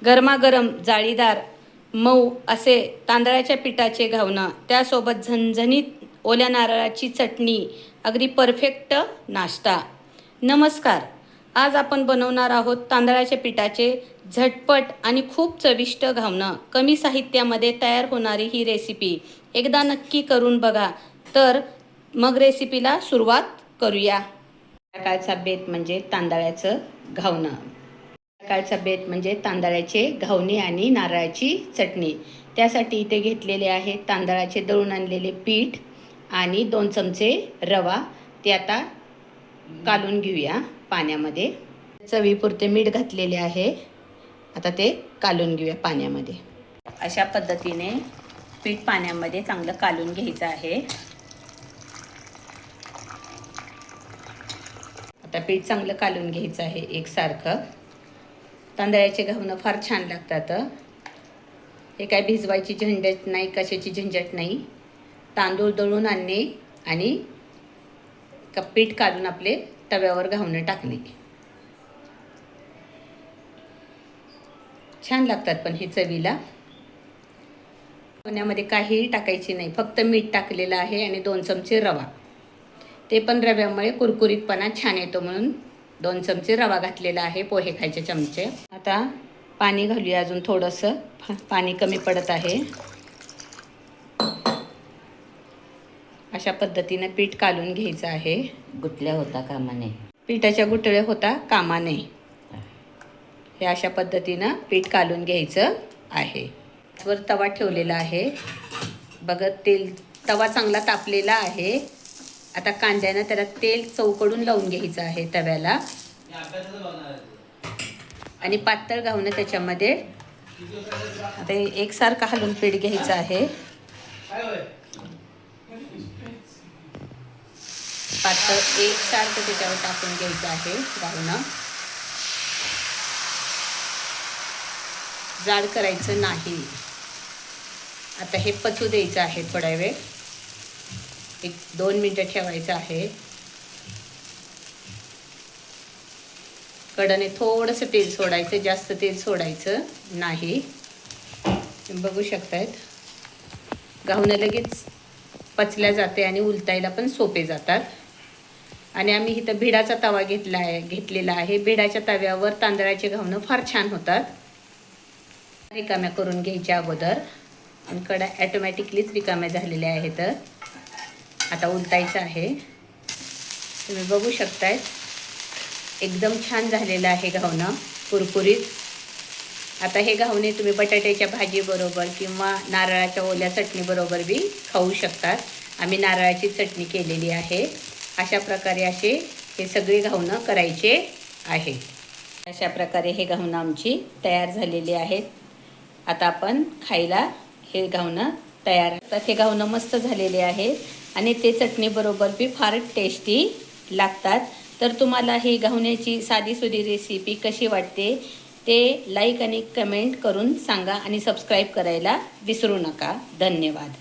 गरमागरम जाळीदार मऊ असे तांदळाच्या पिठाचे घावणं, त्यासोबत झणझणीत ओल्या नारळाची चटणी, अगदी परफेक्ट नाश्ता. नमस्कार. आज आपण बनवणार आहोत तांदळाच्या पिठाचे झटपट आणि खूप चविष्ट घावणं. कमी साहित्यामध्ये तयार होणारी ही रेसिपी एकदा नक्की करून बघा. तर मग रेसिपीला सुरुवात करूया. सकाळचा बेत म्हणजे तांदळाचं घावणं. सकाळचा बेत म्हणजे तांदळाचे घावणे आणि नारळाची चटणी. त्यासाठी इथे घेतलेले आहे तांदळाचे दळून आणलेले पीठ आणि 2 चमचे रवा. ते आता कालून घेऊया पाण्यामध्ये. चवीपुरते मीठ घातलेले आहे. आता ते कालून घेऊया पाण्यामध्ये. अशा पद्धतीने पीठ पाण्यामध्ये चांगलं कालून घ्यायचं आहे. आता पीठ चांगलं कालून घ्यायचं आहे एकसारखं. तांदळाचे घावणं फार छान लागतात. हे काय भिजवायची झंझट नाही, कशाची झंझट नाही. तांदूळ दळून आणणे आणि पीठ काढून आपले तव्यावर घावणं टाकणे. छान लागतात पण हे चवीला. घावण्यामध्ये काहीही टाकायची नाही, फक्त मीठ टाकलेलं आहे आणि 2 चमचे रवा. ते पण रव्यामुळे कुरकुरीतपणा छान येतो म्हणून 2 चमचे रवा घातलेला आहे, पोहे खायचे चमचे. आता पाणी घालूया अजून थोडंसं. पाणी कमी पडत आहे. अशा पद्धतीने पीठ कालून घ्यायचं आहे. गुटल्या होता कामा नये. पिठाच्या गुठळे होता कामा नये. हे अशा पद्धतीनं पीठ कालून घ्यायचं आहे. वर तवा ठेवलेला आहे. बघत तवा चांगला तापलेला आहे. आता कांद्यानं त्याला तेल चौकडून लावून घ्यायचं आहे तव्याला आणि पातळ घावणं त्याच्यामध्ये. आता एकसारखं हलवून पीठ घ्यायचं आहे. पातळ एकसारखं त्याच्यावर टाकून घ्यायचं आहे घावणं. जाड करायचं नाही. आता हे पचू द्यायचं आहे थोडा वेळ. 1-2 मिनटं ठेवायचं आहे. कढईने थोडंसं तेल सोडायचं, जास्त तेल सोडायचं नाही. बघू शकतायत घावणं लगेच पचल्या जाते आणि उलटायला पण सोपे जातात. आणि आम्ही इथं भिडाचा तवा घेतलेला आहे. भिडाच्या तव्यावर तांदळाचे घावणं फार छान होतात. रिकाम्या करून घ्यायच्या अगोदर आणि कढया ॲटोमॅटिकलीच रिकाम्या झालेल्या आहेत. आता उलटायचं आहे. तुम्ही बघू शकताय एकदम छान झालेलं आहे घावणं, कुरकुरीत. आता हे घावणे तुम्ही बटाट्याच्या भाजीबरोबर किंवा नारळाच्या ओल्या चटणीबरोबर बी खाऊ शकतात. आम्ही नारळाची चटणी केलेली आहे. अशा प्रकारे हे सगळे घावणं करायचे आहे. अशा प्रकारे हे घावणं आमची तयार झालेली आहेत. आता आपण खायला हे घावणं तयार. तर हे घावणं मस्त झालेले आहेत आणि ते चटणीबरोबर बी फार टेस्टी लागतात. तर तुम्हाला ही घावण्याची साधीसुधी रेसिपी कशी वाटते ते लाईक आणि कमेंट करून सांगा आणि सबस्क्राईब करायला विसरू नका. धन्यवाद.